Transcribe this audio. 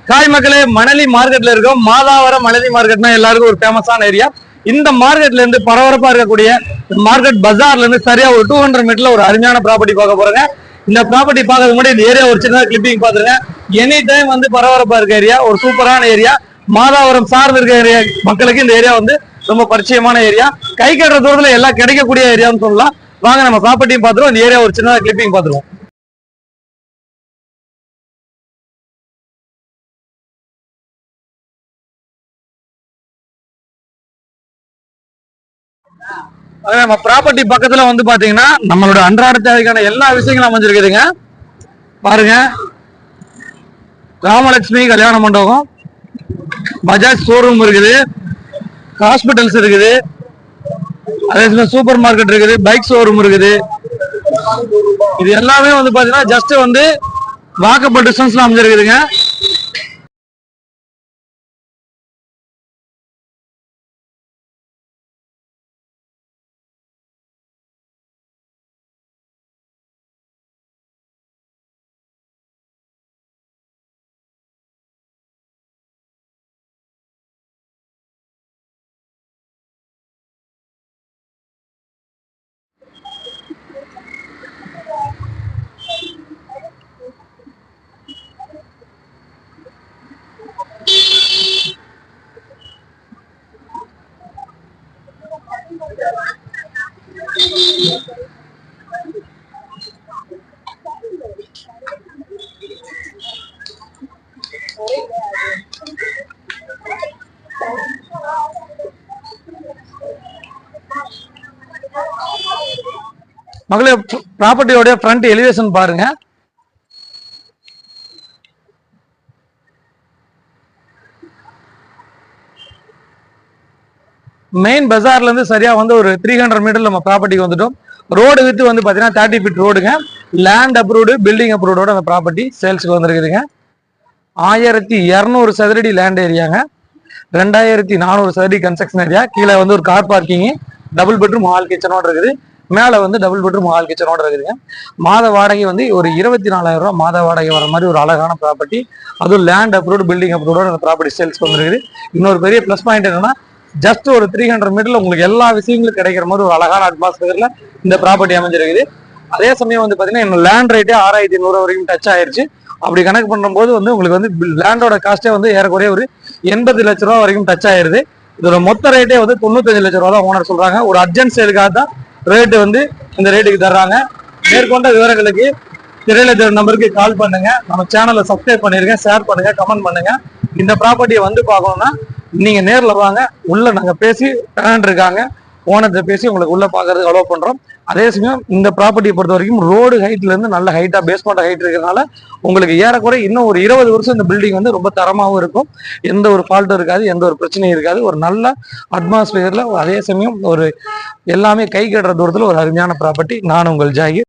காய் மக்களே, மணலி மார்க்கெட்ல இருக்கோம். மாதாவரம் மணலி மார்க்கெட்னா எல்லாருக்கும் ஒரு ஃபேமஸான ஏரியா. இந்த மார்க்கெட்ல இருந்து பரபரப்பா இருக்கக்கூடிய மார்க்கெட் பஜார்ல இருந்து சரியா ஒரு 200 மீட்டர்ல ஒரு அருமையான ப்ராப்பர்ட்டி பார்க்க போறேங்க. இந்த ப்ராப்பர்ட்டி பார்க்கறதுக்கு முன்னாடி இந்த ஏரியா ஒரு சின்ன கிளிப்பிங் பாத்துருங்க. எனி டைம் வந்து பரபரப்பா இருக்க ஏரியா, ஒரு சூப்பரான ஏரியா. மாதாவரம் சார்ந்து இருக்க ஏரியா மக்களுக்கு இந்த ஏரியா வந்து ரொம்ப பரிச்சயமான ஏரியா. கை கட்டுற தூரத்துல எல்லாம் கிடைக்கக்கூடிய ஏரியான்னு சொல்லலாம். வாங்க நம்ம ப்ராப்பர்ட்டியும் பாத்துருவோம், இந்த ஏரியா ஒரு சின்ன கிளிப்பிங் பாத்துருவோம். நம்ம ப்ராப்பர்ட்டி பக்கத்துல வந்து பாத்தீங்கன்னா நம்மளோட அன்றாட தேவைக்கான எல்லா விஷயங்களும் அமைஞ்சிருக்குதுங்க. பாருங்க, ராமலட்சுமி கல்யாண மண்டபம், பஜாஜ் ஷோரூம் இருக்குது, ஹாஸ்பிட்டல்ஸ் இருக்குது, அதே சூப்பர் மார்க்கெட் இருக்குது, பைக் ஷோரூம் இருக்குது. இது எல்லாமே வந்து பாத்தீங்கன்னா ஜஸ்ட் வந்து வாக்கபிள் டிஸ்டன்ஸ்ல அமைஞ்சிருக்குதுங்க. மகளே, ப்ராப்பர்ட்டியோட ஃப்ரண்ட் எலிவேஷன் பாருங்க. மெயின் பஜார்ல இருந்து சரியா வந்து ஒரு 300 மீட்டர் நம்ம ப்ராப்பர்ட்டிக்கு வந்துட்டோம். ரோடு வித்து வந்து பாத்தீங்கன்னா 30 ஃபீட் ரோடுங்க. லேண்ட் அப்ரூவ்டு, பில்டிங் அப்ரூவோட அந்த ப்ராப்பர்ட்டி சேல்ஸ்க்கு வந்திருக்குதுங்க. 1200 சதுரடி லேண்ட் ஏரியாங்க. 2400 சதுரடி கன்ஸ்ட்ரக்ஷன் ஏரியா. கீழே வந்து ஒரு car parking, double bedroom hall கிச்சனோட இருக்குது. மேல வந்து டபுள் பெட்ரூம் ஹால் கிச்சனோட இருக்குதுங்க. மாத வாடகை வந்து ஒரு 24,000 ரூபாய் மாத வாடகை வர மாதிரி ஒரு அழகான ப்ராப்பர்ட்டி. அதுவும் லேண்ட் அப்ரூவ்டு, பில்டிங் அப்ரூவோட அந்த ப்ராப்பர்ட்டி சேல்ஸ்க்கு வந்துருக்குது. இன்னொரு பெரிய பிளஸ் பாயிண்ட் என்னன்னா, ஜஸ்ட் ஒரு 300 மீட்டர்ல உங்களுக்கு எல்லா விஷயங்களும் கிடைக்கிற மாதிரி ஒரு அழகான அட்மாஸ்பியர்ல இந்த ப்ராப்பர்ட்டி அமைஞ்சிருக்குது. அதே சமயம் வந்து பாத்தீங்கன்னா லேண்ட் ரேட்டே 6,800 வரைக்கும் டச் ஆயிருச்சு. அப்படி கணக்கு பண்ணும்போது வந்து உங்களுக்கு வந்து லேண்டோட காஸ்டே வந்து ஏறக்குறைய ஒரு 80 லட்ச ரூபா வரைக்கும் டச் ஆயிருது. இதோட மொத்த ரேட்டே வந்து 95 லட்ச ரூபா தான் ஓனர் சொல்றாங்க. ஒரு அர்ஜென்ட் சேலுக்காக தான் ரேட்டு வந்து இந்த ரேட்டுக்கு தர்றாங்க. மேற்கொண்ட விவரங்களுக்கு திரையில நம்பருக்கு கால் பண்ணுங்க. நம்ம சேனலை சப்ஸ்கிரைப் பண்ணிருங்க, ஷேர் பண்ணுங்க, கமெண்ட் பண்ணுங்க. இந்த ப்ராப்பர்ட்டியை வந்து பார்க்கணும்னா நீங்க நேர்ல வாங்க. உள்ள நாங்க பேசி இருக்காங்க, ஓனர்கிட்ட பேசி உங்களுக்கு உள்ள பாக்குறதுக்கு அலோவ் பண்றோம். அதே சமயம் இந்த ப்ராப்பர்ட்டியை பொறுத்த வரைக்கும் ரோடு ஹைட்ல இருந்து நல்ல ஹைட்டா பேஸ்மெண்ட் ஹைட் இருக்கிறதுனால உங்களுக்கு ஏறக்குறைய இன்னும் ஒரு 20 வருஷம் இந்த பில்டிங் வந்து ரொம்ப தரமாகவும் இருக்கும். எந்த ஒரு ஃபால்ட்டும் இருக்காது, எந்த ஒரு பிரச்சனையும் இருக்காது. ஒரு நல்ல அட்மாஸ்பியர்ல, அதே சமயம் ஒரு எல்லாமே கை கட்டுற தூரத்துல ஒரு அருமையான ப்ராப்பர்ட்டி. நான் உங்கள் ஜாகி.